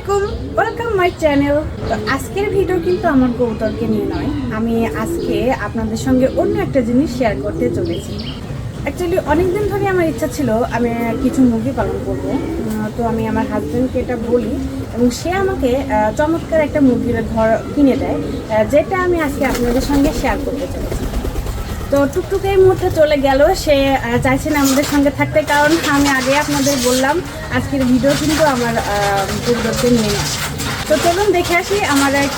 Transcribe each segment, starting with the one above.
আলাইকুম, welcome my channel. তো আজকের ভিডিও কিন্তু আমার কবুতরকে নিয়ে নয়, আমি আজকে আপনাদের সঙ্গে অন্য একটা জিনিস শেয়ার করতে চলেছি। অ্যাকচুয়ালি অনেকদিন ধরে আমার ইচ্ছা ছিল আমি কিছু মুরগি পালন করব। তো আমি আমার হাজব্যান্ডকে এটা বলি এবং সে আমাকে চমৎকার একটা মুরগির ঘর কিনে দেয়, যেটা আমি আজকে আপনাদের সঙ্গে শেয়ার করতে চলেছি। তো টুকটুক এই মুহূর্তে চলে গেল, সে চাইছে না আমাদের সঙ্গে থাকতে, কারণ আমি আগে আপনাদের বললাম আজকের ভিডিও কিন্তু আমার কবুতরকে নিয়ে নেয়। তো চলুন দেখে আসি আমার এক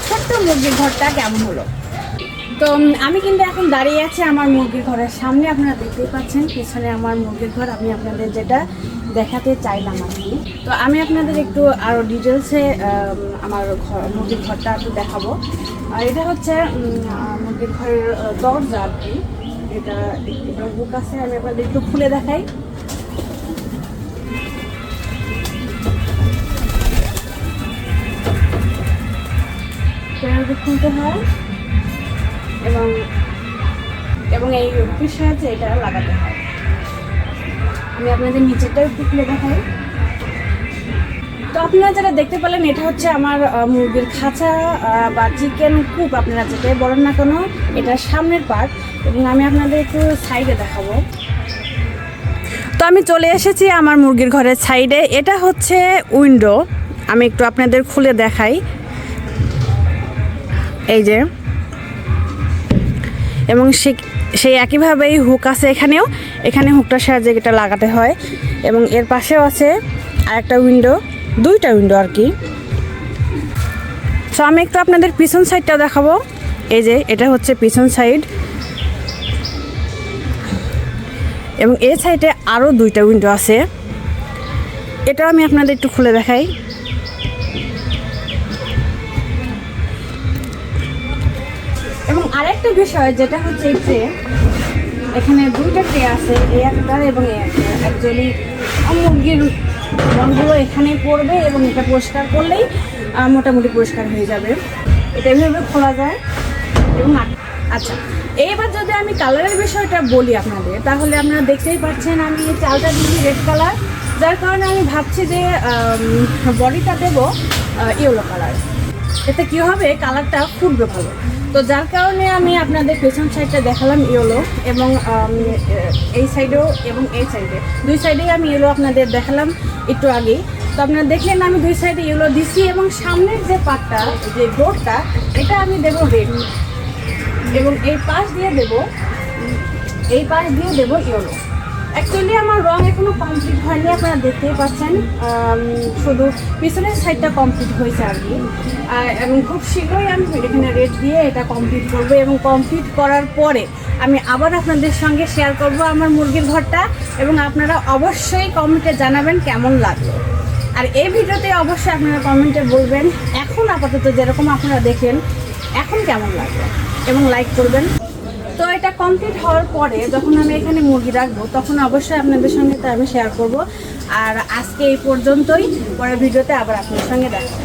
ছোট্ট মুরগির ঘরটা কেমন হলো। তো আমি কিন্তু এখন দাঁড়িয়ে আছি আমার মুরগির ঘরের সামনে, আপনারা দেখতেই পাচ্ছেন পিছনে আমার মুরগির ঘর। আমি আপনাদের যেটা দেখাতে চাইলাম আর কি, তো আমি আপনাদের একটু আরও ডিটেলসে আমার মুরগির ঘরটা একটু দেখাবো। আর এটা হচ্ছে মুরগির ঘরের দরজা আর কি, এটা বুক আছে, আমি আপনাদের একটু খুলে দেখাই। খুলতে হয় এবং এবং এই পিসে আছে এটা লাগাতে হয়। আমি আপনাদের নিচেরটাও একটু খুলে দেখাই। তো আপনারা যারা দেখতে পেলেন, এটা হচ্ছে আমার মুরগির খাঁচা বা চিকেন কুপ, আপনারা যেটাই বলেন না কেন, এটার সামনের পার্ট। এবং আমি আপনাদের একটু সাইডে দেখাবো। তো আমি চলে এসেছি আমার মুরগির ঘরের সাইডে। এটা হচ্ছে উইন্ডো, আমি একটু আপনাদের খুলে দেখাই। এই যে, এবং সেই একইভাবেই হুক আছে এখানে হুকটার সাহায্যে এটা লাগাতে হয়। এবং এর পাশেও আছে আরেকটা উইন্ডো, দুইটা উইন্ডো আর কি। সো আমি একটু আপনাদের পিছন সাইডটাও দেখাবো। এই যে, এটা হচ্ছে পিছন সাইড এবং এই সাইডে আরও দুইটা উইন্ডো আছে, এটাও আমি আপনাদের একটু খুলে দেখাই। এবং আরেকটা বিষয় যেটা হচ্ছে এই ট্রে, এখানে দুইটা ট্রে আছে, এই একটা এবং এই একটা। অ্যাকচুয়ালি মুরগির রঙগুলো এখানে পড়বে এবং এটা পরিষ্কার করলেই মোটামুটি পরিষ্কার হয়ে যাবে। এটা এভাবে খোলা যায় এবং আচ্ছা, এইবার যদি আমি কালারের বিষয়টা বলি আপনাদের, তাহলে আপনারা দেখতেই পাচ্ছেন আমি চালটা দিচ্ছি রেড কালার, যার কারণে আমি ভাবছি যে বডিটা দেবো ইয়েলো কালার। এতে কী হবে, কালারটা ফুটবে ভালো। তো যার কারণে আমি আপনাদের পেছন সাইডটা দেখালাম ইয়েলো, এবং এই সাইডেও এবং এই সাইডে, দুই সাইডেই আমি ইয়েলো আপনাদের দেখালাম একটু আগেই। তো আপনারা দেখলেন আমি দুই সাইডে ইয়েলো দিছি, এবং সামনের যে পার্টটা, যে ডোরটা, এটা আমি দেবো রেড, এবং এই পাশ দিয়ে দেবো ইয়েলো। অ্যাকচুয়ালি আমার রং এখনও কমপ্লিট হয়নি, আপনারা দেখতেই পাচ্ছেন, শুধু পিছনের সাইডটা কমপ্লিট হয়েছে আর কি। এবং খুব শীঘ্রই আমি এখানে রেড দিয়ে এটা কমপ্লিট করবো, এবং কমপ্লিট করার পরে আমি আবার আপনাদের সঙ্গে শেয়ার করব আমার মুরগির ঘরটা, এবং আপনারা অবশ্যই কমেন্টে জানাবেন কেমন লাগলো। আর এই ভিডিওতে অবশ্যই আপনারা কমেন্টে বলবেন এখন আপাতত যেরকম আপনারা দেখেন এখন কেমন লাগলো, এবং লাইক করবেন। তো এটা কমপ্লিট হওয়ার পরে যখন আমি এখানে মুরগি রাখবো, তখন অবশ্যই আপনাদের সঙ্গে তা আমি শেয়ার করব। আর আজকে এই পর্যন্তই, পরের ভিডিওতে আবার আপনাদের সঙ্গে দেখা।